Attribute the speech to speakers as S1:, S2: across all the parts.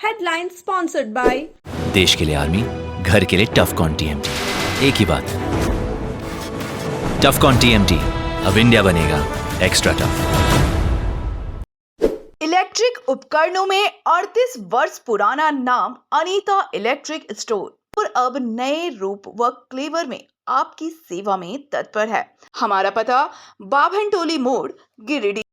S1: Headline sponsored by
S2: देश के लिए आर्मी, घर के लिए टफकॉन टीएमटी। एक ही बात, टफकॉन टीएमटी, अब इंडिया बनेगा एक्स्ट्रा टफ।
S3: इलेक्ट्रिक उपकरणों में 38 वर्ष पुराना नाम अनीता इलेक्ट्रिक स्टोर और अब नए रूप व क्लेवर में आपकी सेवा में तत्पर है। हमारा पता बाभनटोली मोड़, गिरिडीह।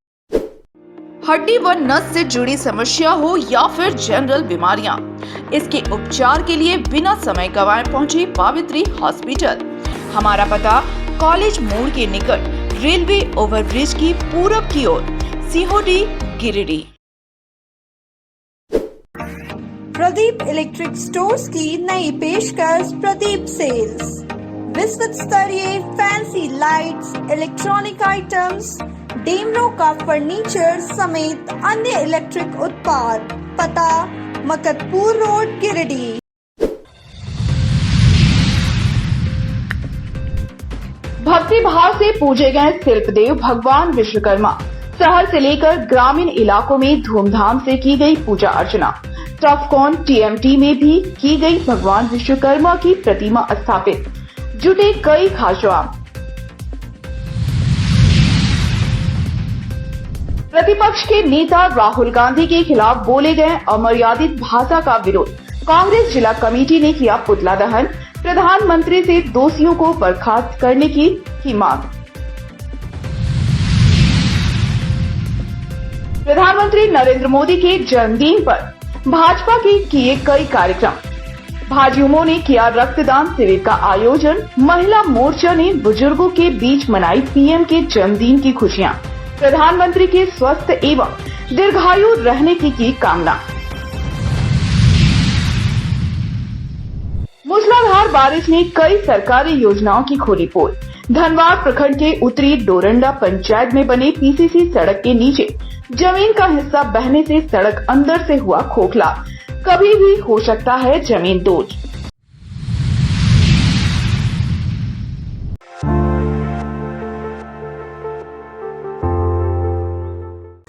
S3: हड्डी व नस से जुड़ी समस्या हो या फिर जनरल बीमारियां, इसके उपचार के लिए बिना समय गंवाए पहुंचे पावित्री हॉस्पिटल। हमारा पता कॉलेज मोड़ के निकट रेलवे ओवरब्रिज की पूरब की ओर, सिहोडी, गिरिडीह।
S1: प्रदीप इलेक्ट्रिक स्टोर्स की नई पेशकश प्रदीप सेल्स। विश्व स्तरीय fancy lights, electronic items, Damro का फर्नीचर समेत अन्य इलेक्ट्रिक उत्पाद। पता मकतपुर रोड, गिरिडीह।
S3: भक्ति भाव से पूजे गए शिल्पदेव भगवान विश्वकर्मा। शहर से लेकर ग्रामीण इलाकों में धूमधाम से की गई पूजा अर्चना। टफकॉन टीएमटी में भी की गई भगवान विश्वकर्मा की प्रतिमा स्थापित। जुटे कई खासवाम। प्रतिपक्ष के नेता राहुल गांधी के खिलाफ बोले गए अमर्यादित भाषा का विरोध। कांग्रेस जिला कमेटी ने किया पुतला दहन। प्रधानमंत्री से दोषियों को बर्खास्त करने की मांग। प्रधानमंत्री नरेंद्र मोदी के जन्मदिन पर भाजपा के किए कई कार्यक्रम। भाजयुमों ने किया रक्तदान शिविर का आयोजन। महिला मोर्चा ने बुजुर्गों के बीच मनाई पीएम के जन्मदिन की खुशियां। प्रधानमंत्री के स्वस्थ एवं दीर्घायु रहने की कामना। मूसलाधार बारिश ने कई सरकारी योजनाओं की खोली पोल। धनवाड़ प्रखंड के उत्तरी डोरंडा पंचायत में बने पीसीसी सड़क के नीचे जमीन का हिस्सा बहने से सड़क अंदर से हुआ खोखला। कभी भी हो सकता है जमीन दोज।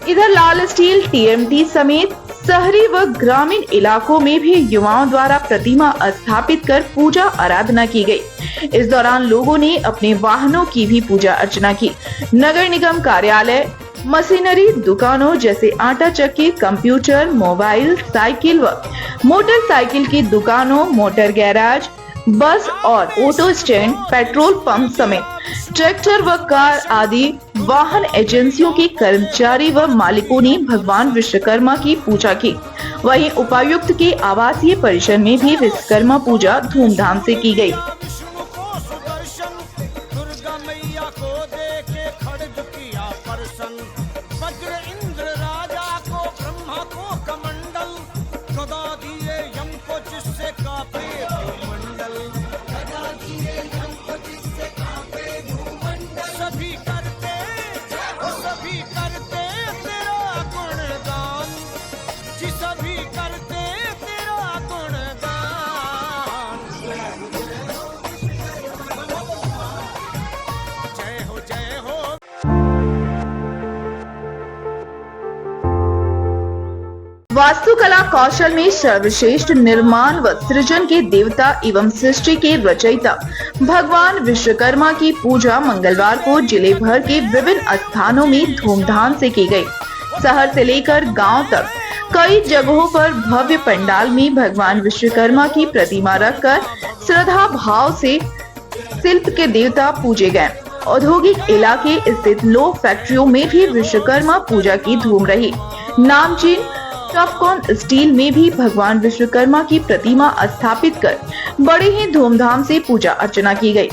S3: इधर लाल स्टील टीएमटी समेत शहरी व ग्रामीण इलाकों में भी युवाओं द्वारा प्रतिमा स्थापित कर पूजा आराधना की गई। इस दौरान लोगों ने अपने वाहनों की भी पूजा अर्चना की। नगर निगम कार्यालय, मशीनरी दुकानों जैसे आटा चक्की, कंप्यूटर, मोबाइल, साइकिल व मोटरसाइकिल की दुकानों, मोटर गैराज, बस और ऑटो स्टैंड, पेट्रोल पंप समेत ट्रैक्टर व कार आदि वाहन एजेंसियों के कर्मचारी व मालिकों ने भगवान विश्वकर्मा की पूजा की। वहीं उपायुक्त के आवासीय परिसर में भी विश्वकर्मा पूजा धूमधाम से की गई। वास्तुकला कौशल में सर्वश्रेष्ठ निर्माण व सृजन के देवता एवं सृष्टि के रचयिता भगवान विश्वकर्मा की पूजा मंगलवार को जिले भर के विभिन्न स्थानों में धूमधाम से की गई। शहर से लेकर गांव तक कई जगहों पर भव्य पंडाल में भगवान विश्वकर्मा की प्रतिमा रखकर श्रद्धा भाव से शिल्प के देवता पूजे गए। औद्योगिक इलाके स्थित लो फैक्ट्रियों में भी विश्वकर्मा पूजा की धूम रही। नामचीन टफकॉन स्टील में भी भगवान विश्वकर्मा की प्रतिमा स्थापित कर बड़े ही धूमधाम से पूजा अर्चना की गई।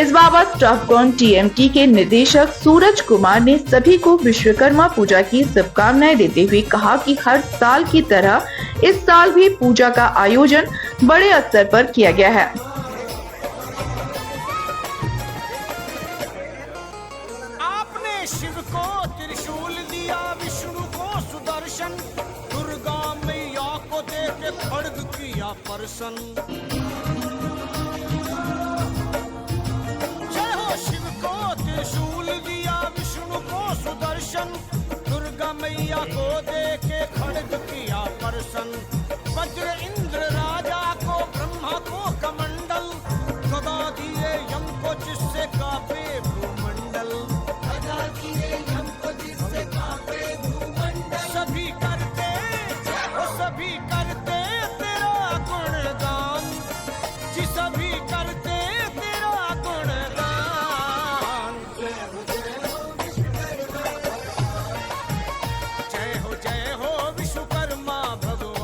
S3: इस बाबत टफकॉन टीएमटी के निदेशक सूरज कुमार ने सभी को विश्वकर्मा पूजा की शुभकामनाएं देते हुए कहा कि हर साल की तरह इस साल भी पूजा का आयोजन बड़े स्तर पर किया गया है।
S4: आपने शिव को त्रिशूल दिया, विष्णु को सुदर्शन, दुर्गा मैया को देके खड्ग किया प्रसन्न। जय हो शिव को त्रिशूल दिया, विष्णु को सुदर्शन, दुर्गा मैया को देके खड्ग किया प्रसन्न। वज्र इंद्र राजा को, ब्रह्मा को कमंडल, गदा दिए यम को जिससे कांपे भूमंडल, गदा दिए यम को जिससे कांपे भूमंडल। सभी करते तेरा गुणगान, जी सभी करते तेरा गुणगान। जय हो विश्वकर्मा भगवान।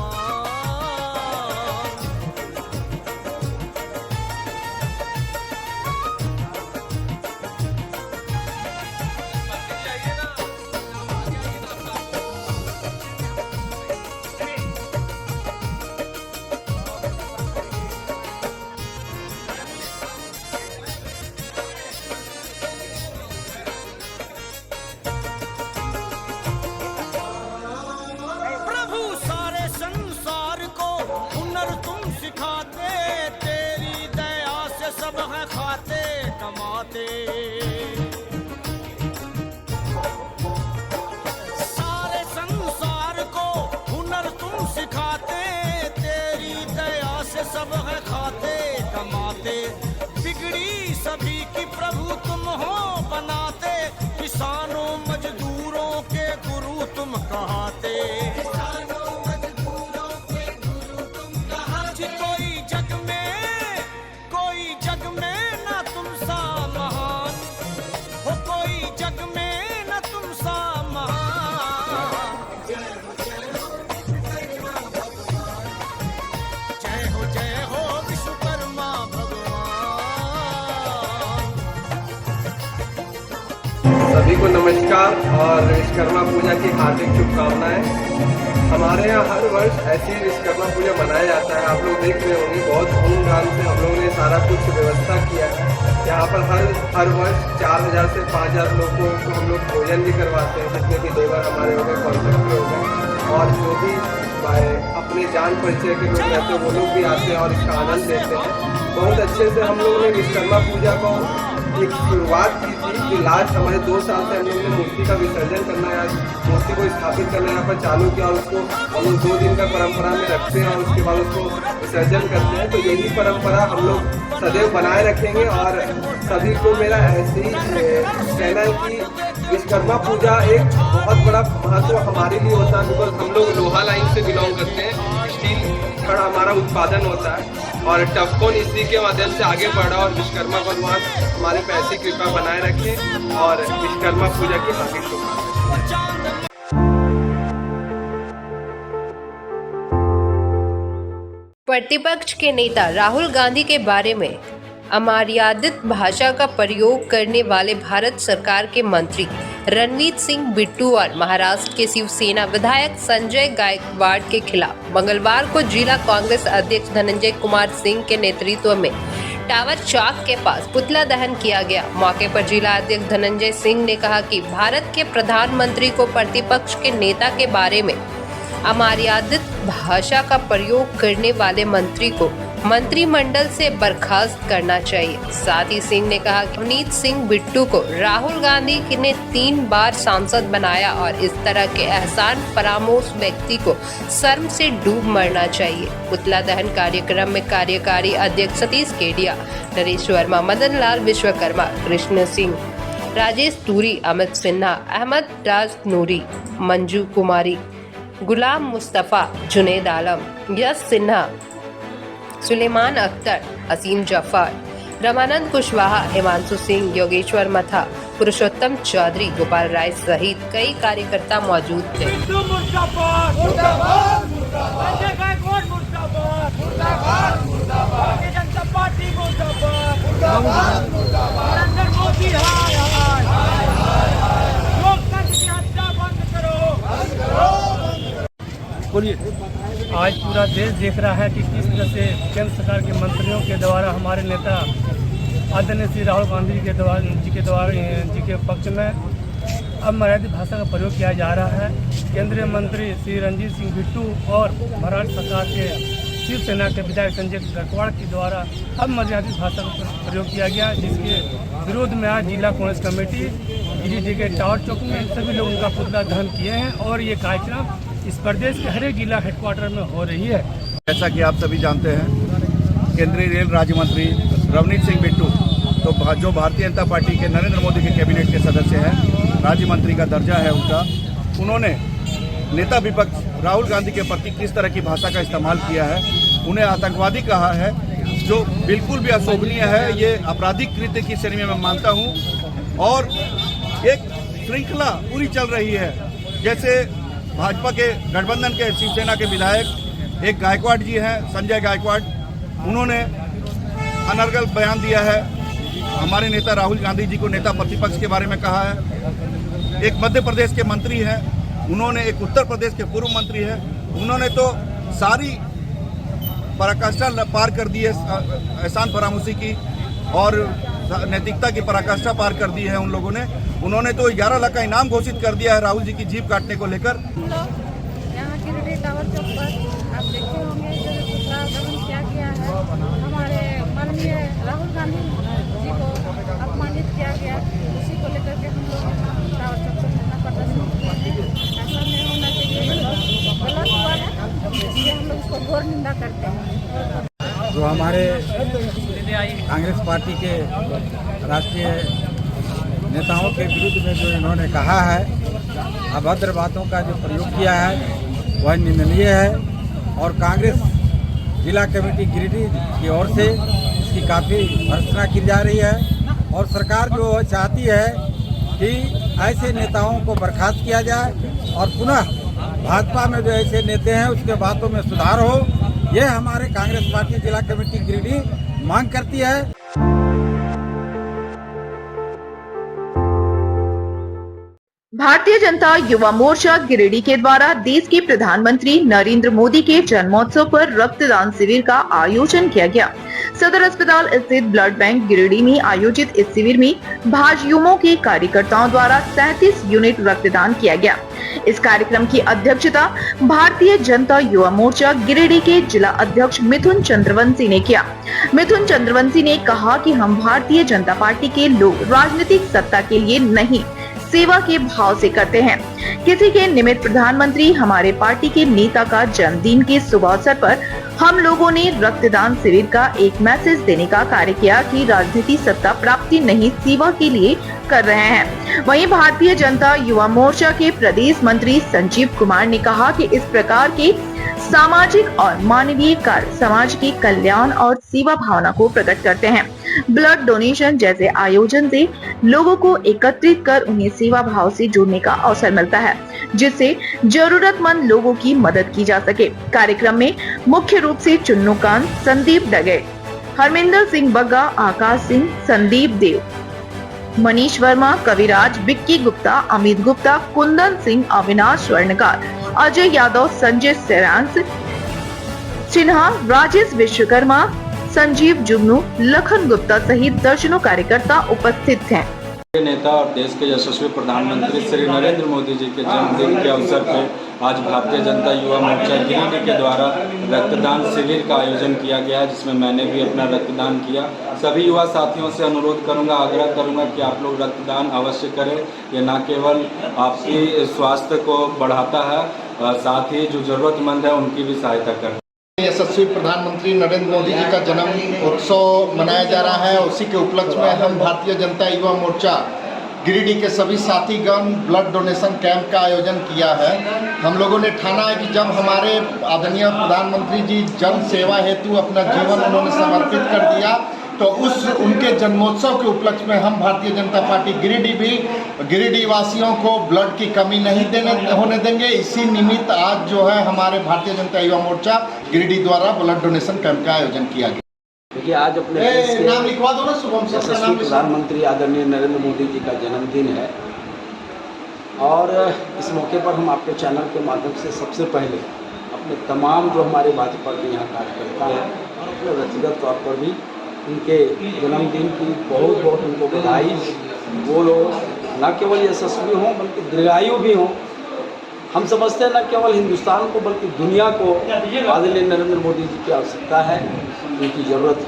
S4: प्रभु सारे संसार को हुनर तुम सिखाते, तेरी दया से सब है खाते कमाते। सारे संसार को हुनर तुम सिखाते, तेरी दया से सब है खाते कमाते। बिगड़ी सभी की प्रभु तुम हो बनाते, किसानों मजदूरों के गुरु तुम कहाते। जी कोई जग में ना तुम सा महान हो, कोई जग में ना तुम सा महान। जय हो विश्वकर्मा भगवान।
S5: सभी को नमस्कार और विश्वकर्मा पूजा की हार्दिक शुभकामनाएं। हमारे यहाँ हर वर्ष ऐसी विश्वकर्मा पूजा मनाया जाता है। आप लोग देख रहे होंगे बहुत धूमधाम से हम लोगों ने सारा कुछ व्यवस्था किया है। यहाँ पर हर वर्ष 4000 से 5000 लोगों को हम लोग भोजन भी करवाते हैं, जितने भी लेबर हमारे हो गए, कॉन्ट्रैक्टर हो गए, और जो भी अपने जान परिचय के लोग रहते हैं वो लोग भी आते हैं और इसका आनंद लेते हैं। बहुत अच्छे से हम लोगों ने विश्वकर्मा पूजा को एक शुरुआत की थी कि लास्ट हमारे 2 साल से हम लोगों ने मूर्ति का विसर्जन करना है, मूर्ति को स्थापित करना यहाँ पर चालू किया, और उसको हम लोग 2 दिन का परंपरा में रखते हैं और उसके बाद उसको विसर्जन करते हैं। तो यही परंपरा हम लोग सदैव बनाए रखेंगे। और सभी को मेरा ऐसे ही कहना है कि विश्वकर्मा पूजा एक बहुत बड़ा महत्व हमारे लिए होता है, बिकॉज हम लोग लोहा लाइन से बिलोंग करते हैं। स्टील छड़ हमारा उत्पादन होता है और टफकॉन इसी के माध्यम से आगे बढ़ा, और विश्वकर्मा भगवान हमारे पे ऐसी कृपा बनाए रखें और विश्वकर्मा पूजा की हार्दिक शुभकामनाएं।
S6: प्रतिपक्ष के नेता राहुल गांधी के बारे में अमर्यादित भाषा का प्रयोग करने वाले भारत सरकार के मंत्री रणवीर सिंह बिट्टू और महाराष्ट्र के शिवसेना विधायक संजय गायकवाड़ के खिलाफ मंगलवार को जिला कांग्रेस अध्यक्ष धनंजय कुमार सिंह के नेतृत्व में टावर चौक के पास पुतला दहन किया गया। मौके पर जिला अध्यक्ष धनंजय सिंह ने कहा कि भारत के प्रधानमंत्री को प्रतिपक्ष के नेता के बारे में अमर्यादित भाषा का प्रयोग करने वाले मंत्री को मंत्रिमंडल से बर्खास्त करना चाहिए। साथ ही सिंह ने कहा कि रणवीर सिंह बिट्टू को राहुल गांधी ने 3 बार सांसद बनाया और इस तरह के एहसान फरामोश व्यक्ति को शर्म से डूब मरना चाहिए। पुतला दहन कार्यक्रम में कार्यकारी अध्यक्ष सतीश केडिया, नरेश वर्मा, मदन लाल विश्वकर्मा, कृष्ण सिंह, राजेश तूरी, अमित सिन्हा, अहमद राज नूरी, मंजू कुमारी, गुलाम मुस्तफ़ा, जुनेद आलम, यश सिन्हा, सुलेमान अख्तर, असीम जफर, रमानंद कुशवाहा, हिमांशु सिंह, योगेश्वर मथा, पुरुषोत्तम चौधरी, गोपाल राय सहित कई कार्यकर्ता मौजूद थे।
S7: आज पूरा देश देख रहा है कि किस तरह से केंद्र सरकार के मंत्रियों के द्वारा हमारे नेता आदरणीय श्री राहुल गांधी जी के पक्ष में अमर्यादित भाषा का प्रयोग किया जा रहा है। केंद्रीय मंत्री श्री रणवीर सिंह बिट्टू और महाराष्ट्र सरकार के शिवसेना के विधायक संजय गायकवाड़ के द्वारा अमर्यादित भाषा का प्रयोग किया गया, जिसके विरोध में आज जिला कांग्रेस कमेटी गिरिडीह के टावर चौक में सभी लोग उनका पुतला दहन किए हैं और ये कार्यक्रम इस प्रदेश के हर एक जिला हेडक्वार्टर में हो रही है।
S8: जैसा कि आप सभी जानते हैं, केंद्रीय रेल राज्य मंत्री रवनीत सिंह बिट्टू तो जो भारतीय जनता पार्टी के नरेंद्र मोदी के कैबिनेट के सदस्य हैं, राज्य मंत्री का दर्जा है उनका, उन्होंने नेता विपक्ष राहुल गांधी के प्रति किस तरह की भाषा का इस्तेमाल किया है, उन्हें आतंकवादी कहा है, जो बिल्कुल भी अशोभनीय है। ये आपराधिक कृत्य की श्रेणी में मैं मानता हूँ। और एक श्रृंखला पूरी चल रही है, जैसे भाजपा के गठबंधन के शिवसेना के विधायक एक गायकवाड़ जी हैं, संजय गायकवाड़, उन्होंने अनर्गल बयान दिया है, हमारे नेता राहुल गांधी जी को नेता प्रतिपक्ष के बारे में कहा है। एक मध्य प्रदेश के मंत्री हैं, उन्होंने एक उत्तर प्रदेश के पूर्व मंत्री हैं, उन्होंने तो सारी पराकाष्ठा पार कर दी है, एहसान फरामोशी की और नैतिकता की पराकाष्ठा पार कर दी है उन लोगों ने। उन्होंने तो 11 लाख का इनाम घोषित कर दिया है राहुल जी की जीप काटने को लेकर।
S9: यहाँ गिरिडीह टावर चौक पर आप देखे होंगे जो पुतला दहन क्या किया है, हमारे माननीय राहुल गांधी जी को अपमानित किया गया, उसी को लेकर के हम लोग टावर चौक पर धरना प्रदर्शन किए हैं। ऐसा नहीं होना चाहिए, गलत हुआ है, इसलिए हम लोग इसको घोर निंदा करते हैं।
S10: जो हमारे कांग्रेस पार्टी के राष्ट्रीय नेताओं के विरुद्ध में जो इन्होंने कहा है, अभद्र बातों का जो प्रयोग किया है वह निंदनीय है और कांग्रेस जिला कमेटी गिरिडीह की ओर से इसकी काफ़ी भर्त्सना की जा रही है और सरकार जो चाहती है कि ऐसे नेताओं को बर्खास्त किया जाए और पुनः भाजपा में जो ऐसे नेता हैं उसके बातों में सुधार हो, यह हमारे कांग्रेस पार्टी जिला कमेटी गिरिडीह मांग करती है।
S3: भारतीय जनता युवा मोर्चा गिरिडीह के द्वारा देश के प्रधानमंत्री नरेंद्र मोदी के जन्मोत्सव पर रक्तदान शिविर का आयोजन किया गया। सदर अस्पताल स्थित ब्लड बैंक गिरिडीह में आयोजित इस शिविर में भाजयुमो के कार्यकर्ताओं द्वारा 37 यूनिट रक्तदान किया गया। इस कार्यक्रम की अध्यक्षता भारतीय जनता युवा मोर्चा गिरिडीह के जिला अध्यक्ष मिथुन चंद्रवंशी ने किया। मिथुन चंद्रवंशी ने कहा कि हम भारतीय जनता पार्टी के लोग राजनीतिक सत्ता के लिए नहीं, सेवा के भाव से करते हैं। किसी के निमित्त प्रधानमंत्री हमारे पार्टी के नेता का जन्मदिन के शुभ अवसर पर हम लोगों ने रक्तदान शिविर का एक मैसेज देने का कार्य किया कि राजनीति सत्ता प्राप्ति नहीं, सेवा के लिए कर रहे हैं। वहीं भारतीय जनता युवा मोर्चा के प्रदेश मंत्री संजीव कुमार ने कहा कि इस प्रकार के सामाजिक और मानवीय कार्य समाज के कल्याण और सेवा भावना को प्रकट करते हैं। ब्लड डोनेशन जैसे आयोजन से लोगों को एकत्रित कर उन्हें सेवा भाव से जोड़ने का अवसर मिलता है, जिससे जरूरतमंद लोगों की मदद की जा सके। कार्यक्रम में मुख्य रूप से चुन्नूकांत, संदीप डगे, हरमिंदर सिंह बग्गा, आकाश सिंह, संदीप देव, मनीष वर्मा, कविराज, विक्की गुप्ता, अमित गुप्ता, कुंदन सिंह, अविनाश स्वर्णकार, अजय यादव, संजय सेरांस सिन्हा, राजेश विश्वकर्मा, संजीव जुगनू, लखन गुप्ता सहित दर्जनों कार्यकर्ता उपस्थित हैं।
S11: नेता और देश के यशस्वी प्रधानमंत्री श्री नरेंद्र मोदी जी के जन्मदिन के अवसर पर आज भारतीय जनता युवा मोर्चा गिरिडीह के द्वारा रक्तदान शिविर का आयोजन किया गया, जिसमें मैंने भी अपना रक्तदान किया। सभी युवा साथियों से अनुरोध करूंगा, आग्रह करूंगा कि आप लोग रक्तदान अवश्य करें। ये न केवल आपकी स्वास्थ्य को बढ़ाता है, साथ ही जो ज़रूरतमंद है उनकी भी सहायता करता है।
S12: यशस्वी प्रधानमंत्री नरेंद्र मोदी जी का जन्म उत्सव मनाया जा रहा है। उसी के उपलक्ष्य में हम भारतीय जनता युवा मोर्चा गिरिडीह के सभी साथीगण ब्लड डोनेशन कैंप का आयोजन किया है। हम लोगों ने ठाना है कि जब हमारे आदरणीय प्रधानमंत्री जी जन सेवा हेतु अपना जीवन उन्होंने समर्पित कर दिया, तो उनके जन्मोत्सव के उपलक्ष्य में हम भारतीय जनता पार्टी गिरिडीह वासियों को ब्लड की कमी नहीं होने देंगे। इसी निमित्त आज जो है हमारे भारतीय जनता युवा मोर्चा गिरिडीह द्वारा ब्लड डोनेशन कैंप का आयोजन किया गया।
S10: देखिए, आज अपने देश के
S12: नाम लिखवा दो ना, शुभम सर का नाम।
S10: प्रधानमंत्री आदरणीय नरेंद्र मोदी जी का जन्मदिन है और इस मौके पर हम आपके चैनल के माध्यम से सबसे पहले अपने तमाम जो हमारे भाजपा के यहाँ कार्यकर्ता हैं और अपने व्यक्तिगत तौर पर भी उनके जन्मदिन की बहुत बहुत उनको बधाई। वो लोग न केवल यशस्वी हों बल्कि दीर्घायु भी हों। हम समझते हैं न केवल हिंदुस्तान को बल्कि दुनिया को आदरणीय नरेंद्र मोदी जी की आवश्यकता है, उनकी ज़रूरत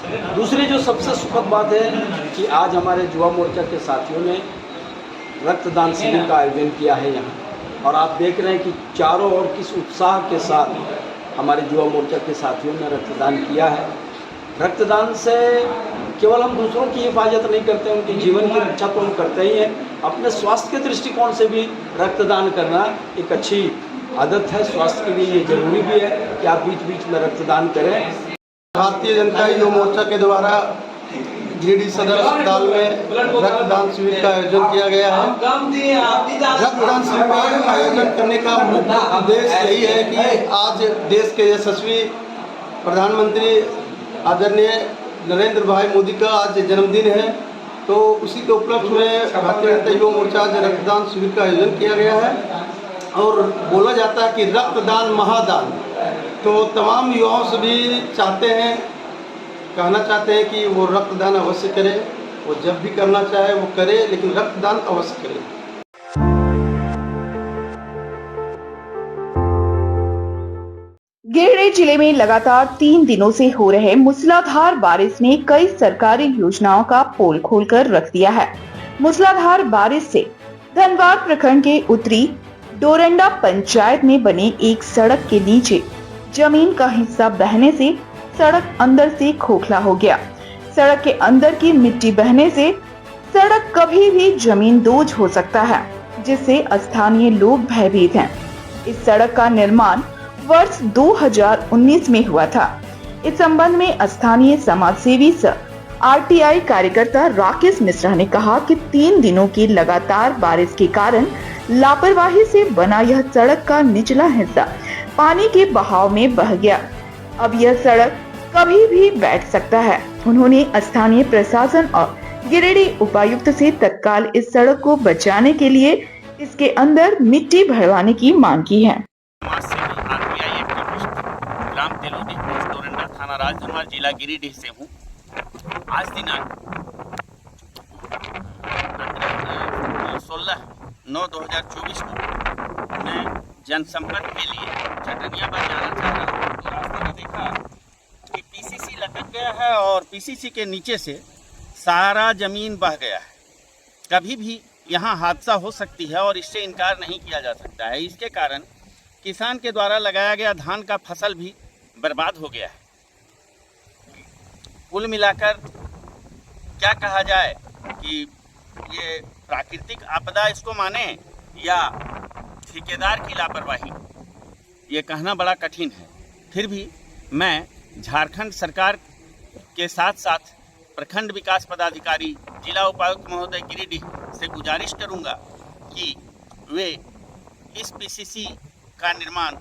S10: है। दूसरी जो सबसे सुखद बात है कि आज हमारे युवा मोर्चा के साथियों ने रक्तदान शिविर का आयोजन किया है यहाँ, और आप देख रहे हैं कि चारों ओर किस उत्साह के साथ हमारे युवा मोर्चा के साथियों ने रक्तदान किया है। रक्तदान से केवल हम दूसरों की हिफाजत नहीं करते, उनके जीवन की रक्षा तो हम करते ही हैं, अपने स्वास्थ्य के दृष्टिकोण से भी रक्तदान करना एक अच्छी आदत है। स्वास्थ्य के लिए ये जरूरी भी है कि आप बीच बीच में रक्तदान करें।
S12: भारतीय जनता युवा मोर्चा के द्वारा गिरिडीह सदर अस्पताल में रक्तदान शिविर का आयोजन किया गया है। रक्तदान शिविर का आयोजन करने का मुख्य उद्देश्य यही है कि आज देश के यशस्वी प्रधानमंत्री आदरणीय नरेंद्र भाई मोदी का आज जन्मदिन है, तो उसी के उपलक्ष्य में भारतीय जनता युवा मोर्चा आज रक्तदान शिविर का आयोजन किया गया है। और बोला जाता है कि रक्तदान महादान, तो तमाम युवाओं से भी कहना चाहते हैं कि वो रक्तदान अवश्य करें। वो जब भी करना चाहे वो करे, लेकिन रक्तदान अवश्य करें।
S3: गिरिडीह जिले में लगातार 3 दिनों से हो रहे मूसलाधार बारिश ने कई सरकारी योजनाओं का पोल खोलकर रख दिया है। मूसलाधार बारिश से धनबाद प्रखंड के उत्तरी डोरंडा पंचायत में बने एक सड़क के नीचे जमीन का हिस्सा बहने से सड़क अंदर से खोखला हो गया। सड़क के अंदर की मिट्टी बहने से सड़क कभी भी जमींदोज हो सकता है, जिससे स्थानीय लोग भयभीत हैं। इस सड़क का निर्माण वर्ष 2019 में हुआ था। इस संबंध में स्थानीय समाजसेवी आरटीआई कार्यकर्ता राकेश मिश्रा ने कहा कि 3 दिनों की लगातार बारिश के कारण लापरवाही से बना यह सड़क का निचला हिस्सा पानी के बहाव में बह गया। अब यह सड़क कभी भी बैठ सकता है। उन्होंने स्थानीय प्रशासन और गिरिडीह उपायुक्त से तत्काल इस सड़क को बचाने के लिए इसके अंदर मिट्टी भरवाने की मांग की है।
S13: ग्राम तेलोडी, डोरंडा थाना राजधनवार, जिला गिरिडीह से हूँ। आज दिनांक 16/9/2024 को मैं जनसंपर्क के लिए चटनिया पर जाना चाह रहा हूँ, तो रास्ते में देखा कि पीसीसी लटक गया है और पीसीसी के नीचे से सारा जमीन बह गया है। कभी भी यहाँ हादसा हो सकती है और इससे इनकार नहीं किया जा सकता है। इसके कारण किसान के द्वारा लगाया गया धान का फसल भी बर्बाद हो गया है। कुल मिलाकर क्या कहा जाए कि ये प्राकृतिक आपदा इसको माने या ठेकेदार की लापरवाही, ये कहना बड़ा कठिन है। फिर भी मैं झारखंड सरकार के साथ साथ प्रखंड विकास पदाधिकारी, जिला उपायुक्त महोदय गिरिडीह से गुजारिश करूंगा कि वे इस पीसीसी का निर्माण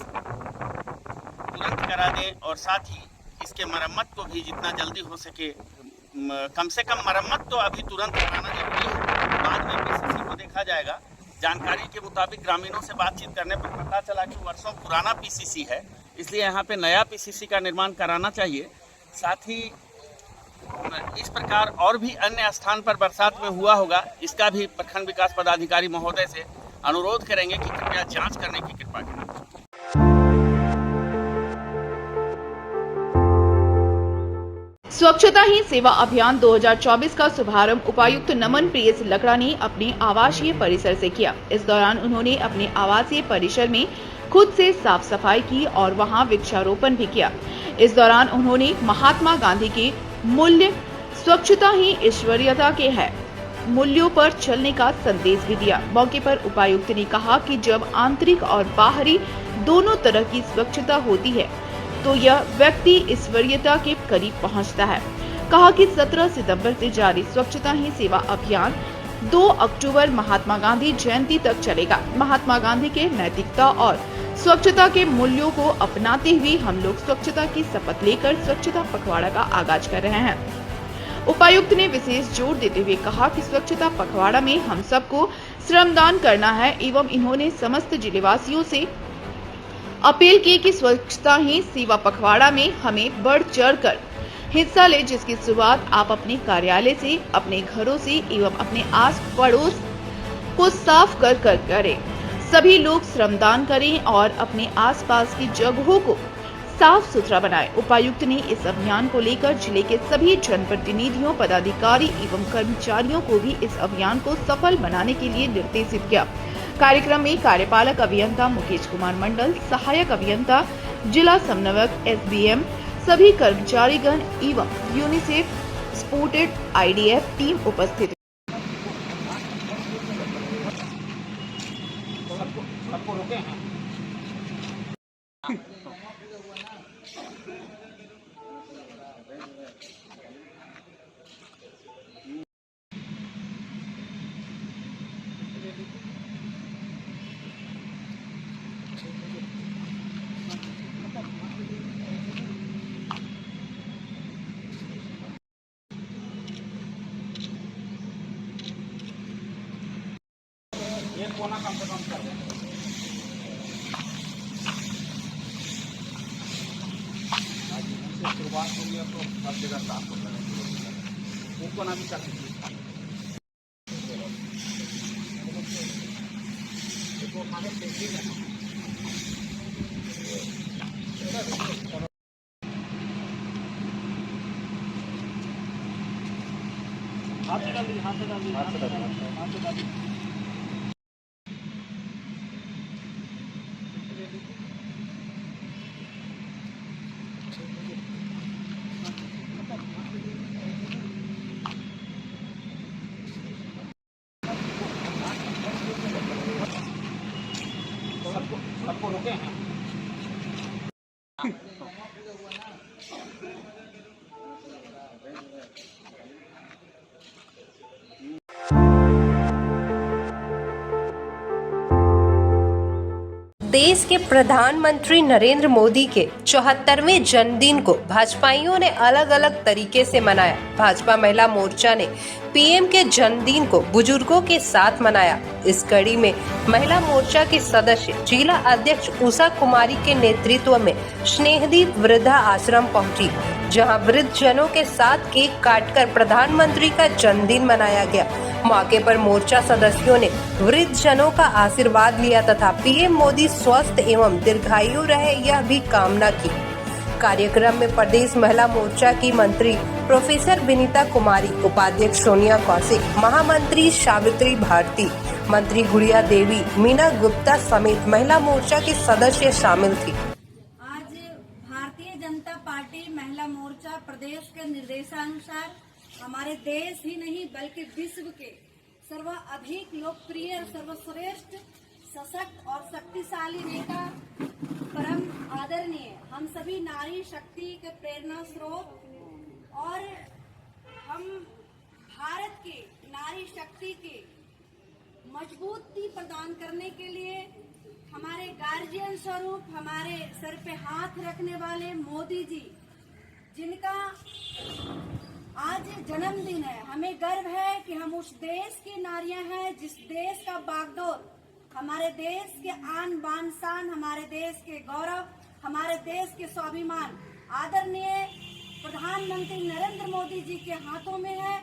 S13: तुरंत करा दें और साथ ही इसके मरम्मत को भी जितना जल्दी हो सके, कम से कम मरम्मत तो अभी तुरंत कराना जरूरी है। बाद में पीसीसी को देखा जाएगा। जानकारी के मुताबिक ग्रामीणों से बातचीत करने पर पता चला कि वर्षों पुराना पीसीसी है, इसलिए यहाँ पे नया पीसीसी का निर्माण कराना चाहिए। साथ ही इस प्रकार और भी अन्य स्थान पर बरसात में हुआ होगा, इसका भी प्रखंड विकास पदाधिकारी महोदय से अनुरोध करेंगे कि कृपया जांच करने की कृपा करें।
S3: स्वच्छता ही सेवा अभियान 2024 का शुभारंभ उपायुक्त नमन प्रियस लकड़ा ने अपने आवासीय परिसर से किया। इस दौरान उन्होंने अपने आवासीय परिसर में खुद से साफ सफाई की और वहां वृक्षारोपण भी किया। इस दौरान उन्होंने महात्मा गांधी के मूल्य स्वच्छता ही ईश्वरीयता के है मूल्यों पर चलने का संदेश भी दिया। मौके पर उपायुक्त ने कहा कि जब आंतरिक और बाहरी दोनों तरह की स्वच्छता होती है तो यह व्यक्ति ईश्वरीयता के करीब पहुंचता है। कहा कि 17 सितंबर से जारी स्वच्छता ही सेवा अभियान 2 अक्टूबर महात्मा गांधी जयंती तक चलेगा। महात्मा गांधी के नैतिकता और स्वच्छता के मूल्यों को अपनाते हुए हम लोग स्वच्छता की शपथ लेकर स्वच्छता पखवाड़ा का आगाज कर रहे हैं। उपायुक्त ने विशेष जोर देते हुए कहा कि स्वच्छता पखवाड़ा में हम सबको श्रमदान करना है एवं इन्होंने समस्त जिलेवासियों से अपील की कि स्वच्छता ही सेवा पखवाड़ा में हमें बढ़ चढ़कर हिस्सा ले, जिसकी शुरुआत आप अपने कार्यालय से, अपने घरों से एवं अपने आस पड़ोस को साफ कर करें। सभी लोग श्रमदान करें और अपने आसपास की जगहों को साफ सुथरा बनाएं। उपायुक्त ने इस अभियान को लेकर जिले के सभी जनप्रतिनिधियों, पदाधिकारी एवं कर्मचारियों को भी इस अभियान को सफल बनाने के लिए निर्देशित किया। कार्यक्रम में कार्यपालक अभियंता मुकेश कुमार मंडल, सहायक अभियंता, जिला समन्वयक SBM, सभी कर्मचारीगण एवं यूनिसेफ सपोर्टेड IDF टीम उपस्थित।
S13: ये कोना कम से कम कर दें। शुरुआत हो गया तो सब जगह साफ हो जाएगा। वो कोना भी कर दीजिए। हाथ से डाल दीजिए, हाथ से डाल दीजिए, हाथ से डाल दीजिए, हाथ से डाल दीजिए। सबको रोके हैं।
S6: देश के प्रधानमंत्री नरेंद्र मोदी के 74वें जन्मदिन को भाजपाइयों ने अलग अलग तरीके से मनाया। भाजपा महिला मोर्चा ने पीएम के जन्मदिन को बुजुर्गों के साथ मनाया। इस कड़ी में महिला मोर्चा के सदस्य जिला अध्यक्ष उषा कुमारी के नेतृत्व में स्नेहदीप वृद्धा आश्रम पहुंची, जहां वृद्ध जनों के साथ केक काटकर प्रधानमंत्री का जन्मदिन मनाया गया। मौके पर मोर्चा सदस्यों ने वृद्ध जनों का आशीर्वाद लिया तथा पीएम मोदी स्वस्थ एवं दीर्घायु रहे यह भी कामना की। कार्यक्रम में प्रदेश महिला मोर्चा की मंत्री प्रोफेसर विनीता कुमारी, उपाध्यक्ष सोनिया कौशिक, महामंत्री सावित्री भारती, मंत्री गुड़िया देवी, मीना गुप्ता समेत महिला मोर्चा के सदस्य शामिल थे।
S14: आज भारतीय जनता पार्टी महिला मोर्चा प्रदेश के निर्देशानुसार हमारे देश ही नहीं बल्कि विश्व के सर्वाधिक लोकप्रिय, सर्वश्रेष्ठ, सशक्त और शक्तिशाली नेता, परम आदरणीय हम सभी नारी शक्ति के प्रेरणा स्रोत और हम भारत के नारी शक्ति के मजबूती प्रदान करने के लिए हमारे गार्जियन स्वरूप हमारे सर पे हाथ रखने वाले मोदी जी, जिनका आज जन्मदिन है, हमें गर्व है कि हम उस देश की नारियां हैं जिस देश का बागडोर, हमारे देश के आन बान शान, हमारे देश के गौरव, हमारे देश के स्वाभिमान आदरणीय प्रधानमंत्री नरेंद्र मोदी जी के हाथों में है।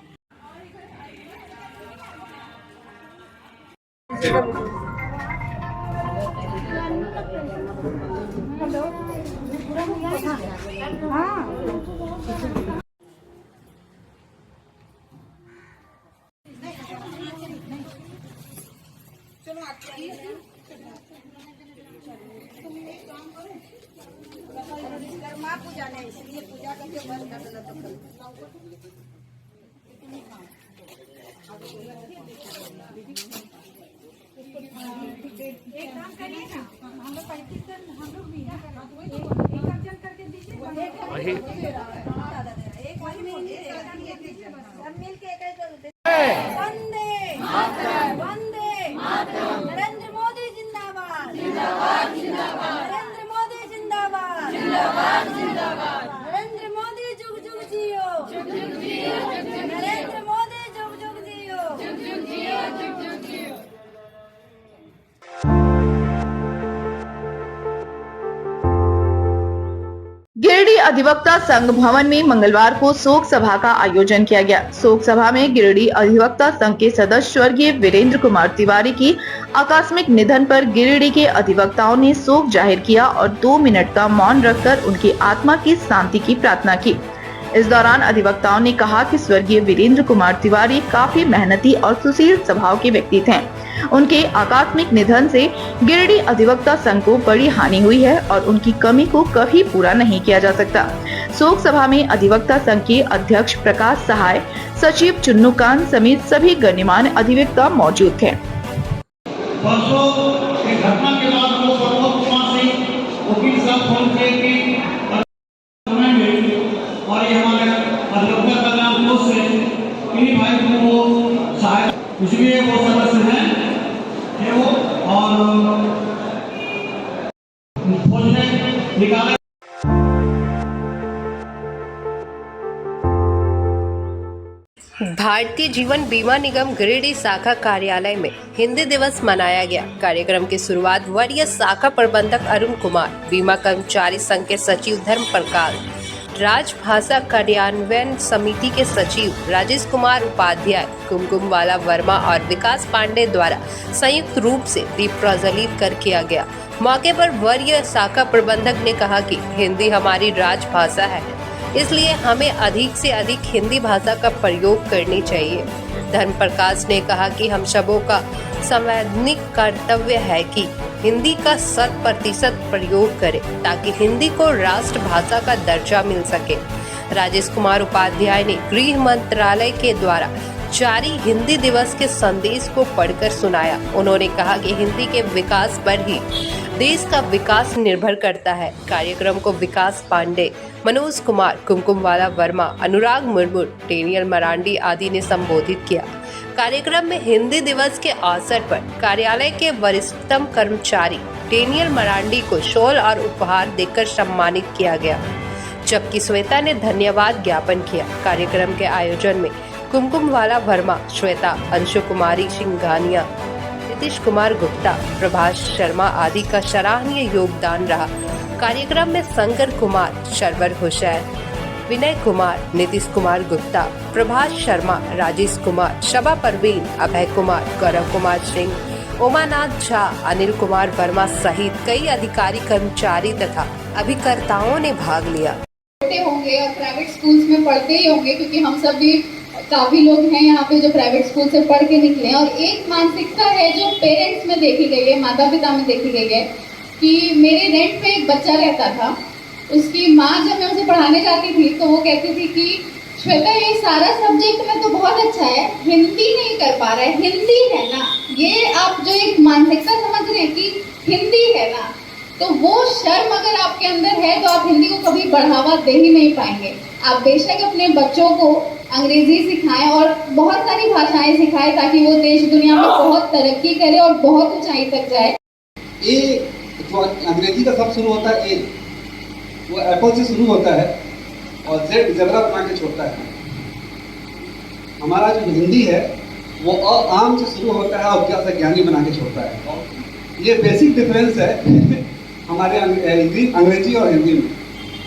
S14: कर्मा पूजा नहीं, इसलिए पूजा करके बंद कर देना। एक काम करिए ना, हम लोग 35 हम लोग भी ना एक अर्जन करके दीजिए। एक मिल के वंदे वंदे नरेंद्र मोदी जिंदाबाद, नरेंद्र मोदी जिंदाबाद, नरेंद्र मोदी जुग जुग जियो, नरेंद्र मोदी जुग जुग जियो।
S3: गिरिडीह अधिवक्ता संघ भवन में मंगलवार को शोक सभा का आयोजन किया गया। शोक सभा में गिरिडीह अधिवक्ता संघ के सदस्य स्वर्गीय वीरेंद्र कुमार तिवारी की आकस्मिक निधन पर गिरिडीह के अधिवक्ताओं ने शोक जाहिर किया और 2 मिनट का मौन रखकर उनकी आत्मा की शांति की प्रार्थना की। इस दौरान अधिवक्ताओं ने कहा कि स्वर्गीय वीरेंद्र कुमार तिवारी काफी मेहनती और सुशील स्वभाव के व्यक्ति थे। उनके आकस्मिक निधन से गिरिडीह अधिवक्ता संघ को बड़ी हानि हुई है और उनकी कमी को कभी पूरा नहीं किया जा सकता। शोक सभा में अधिवक्ता संघ के अध्यक्ष प्रकाश सहाय, सचिव चुन्नूकांत समेत सभी गणमान्य अधिवक्ता मौजूद थे।
S15: घटना के बाद वो प्रमोद कुमार सिंह वकील साहब फोन किए कि और ये हमारे अधिवक्ता कल्याण कोष से इन्हीं भाई को वो सहायता इसलिए वो सदस्य हैं वो और फौज ने निकाले।
S6: भारतीय जीवन बीमा निगम गिरिडीह शाखा कार्यालय में हिंदी दिवस मनाया गया। कार्यक्रम की शुरुआत वरीय शाखा प्रबंधक अरुण कुमार, बीमा कर्मचारी संघ के सचिव धर्म प्रकाश, राजभाषा कार्यान्वयन समिति के सचिव राजेश कुमार उपाध्याय, कुमकुम वाला वर्मा और विकास पांडे द्वारा संयुक्त रूप से दीप प्रज्वलित कर किया गया। मौके पर वरीय शाखा प्रबंधक ने कहा कि हिंदी हमारी राजभाषा है, इसलिए हमें अधिक से अधिक हिंदी भाषा का प्रयोग करनी चाहिए। धर्म प्रकाश ने कहा कि हम सबों का संवैधानिक कर्तव्य है कि हिंदी का 100% प्रयोग करें ताकि हिंदी को राष्ट्रभाषा का दर्जा मिल सके। राजेश कुमार उपाध्याय ने गृह मंत्रालय के द्वारा जारी हिंदी दिवस के संदेश को पढ़कर सुनाया। उन्होंने कहा कि हिंदी के विकास पर ही देश का विकास निर्भर करता है। कार्यक्रम को विकास पांडे, मनोज कुमार, कुमकुम वाला वर्मा, अनुराग मुर्मू, डेनियल मरांडी आदि ने संबोधित किया। कार्यक्रम में हिंदी दिवस के अवसर पर कार्यालय के वरिष्ठतम कर्मचारी डेनियल मरांडी को शॉल और उपहार देकर सम्मानित किया गया, जबकि श्वेता ने धन्यवाद ज्ञापन किया। कार्यक्रम के आयोजन में कुमकुम वाला वर्मा, श्वेता, अंशु कुमारी सिंघानिया, नीतीश कुमार गुप्ता, प्रभाष शर्मा आदि का सराहनीय योगदान रहा। कार्यक्रम में शंकर कुमार, शर्वर हुसैन, विनय कुमार, नीतीश कुमार गुप्ता, प्रभाष शर्मा, राजेश कुमार, शबा परवीन, अभय कुमार, गौरव कुमार सिंह, उमानाथ झा, अनिल कुमार वर्मा सहित कई अधिकारी, कर्मचारी तथा अभिकर्ताओं ने भाग लिया।
S16: होंगे और प्राइवेट स्कूल्स में पढ़ते ही होंगे, क्योंकि हम सब भी काफी लोग हैं यहाँ पे जो प्राइवेट स्कूल से पढ़ के निकले हैं। और एक मानसिकता है जो पेरेंट्स में देखी गई है, माता पिता में देखी गई है कि मेरे रेंट पे एक बच्चा रहता था, उसकी माँ जब मैं उसे पढ़ाने जाती थी तो वो कहती थी कि श्वेता ये सारा सब्जेक्ट में तो बहुत अच्छा है, हिंदी नहीं कर पा रहा है, हिंदी है ना। ये आप जो एक मानसिकता समझ रहे हैं कि हिंदी है ना, तो वो शर्म अगर आपके अंदर है तो आप हिंदी को कभी बढ़ावा दे ही नहीं पाएंगे। आप बेशक अपने बच्चों को अंग्रेजी सिखाएं और बहुत सारी भाषाएं सिखाएं ताकि वो देश दुनिया में बहुत तरक्की करे और बहुत ऊंचाई तक जाए।
S17: ए जो अंग्रेजी का शब्द शुरू होता है, ए वो एप्पल से शुरू होता है और जेड ज़ेब्रा बना के छोड़ता है। हमारा जो हिंदी है वो आम से शुरू होता है और क्या से ज्ञानी बना के छोड़ता है। ये बेसिक डिफरेंस है हमारे अंग्रेजी और हिंदी में।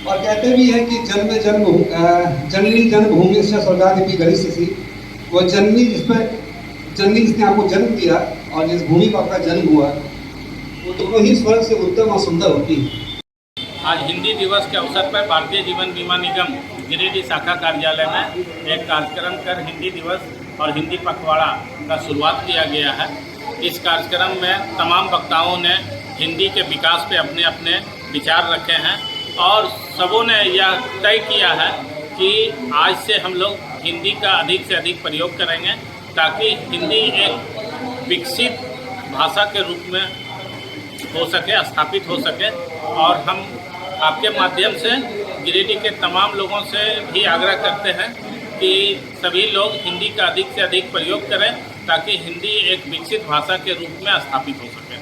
S17: और कहते भी हैं कि जननी जन्मभूमि से स्वर्गाधिपति गरीयसी, वो जननी जिसने आपको जन्म दिया और जिस भूमि पर आपका जन्म हुआ, वो दोनों ही स्वर्ग से उत्तम और सुंदर होती है।
S11: आज हिंदी दिवस के अवसर पर भारतीय जीवन बीमा निगम गिरिडीह शाखा कार्यालय में एक कार्यक्रम कर हिंदी दिवस और हिंदी पखवाड़ा का शुरुआत किया गया है। इस कार्यक्रम में तमाम वक्ताओं ने हिंदी के विकास पे अपने अपने विचार रखे हैं और सबों ने यह तय किया है कि आज से हम लोग हिंदी का अधिक से अधिक प्रयोग करेंगे ताकि हिंदी एक विकसित भाषा के रूप में हो सके, स्थापित हो सके। और हम आपके माध्यम से गिरिडीह के तमाम लोगों से भी आग्रह करते हैं कि सभी लोग हिंदी का अधिक से अधिक प्रयोग करें ताकि हिंदी एक विकसित भाषा के रूप में स्थापित हो सके।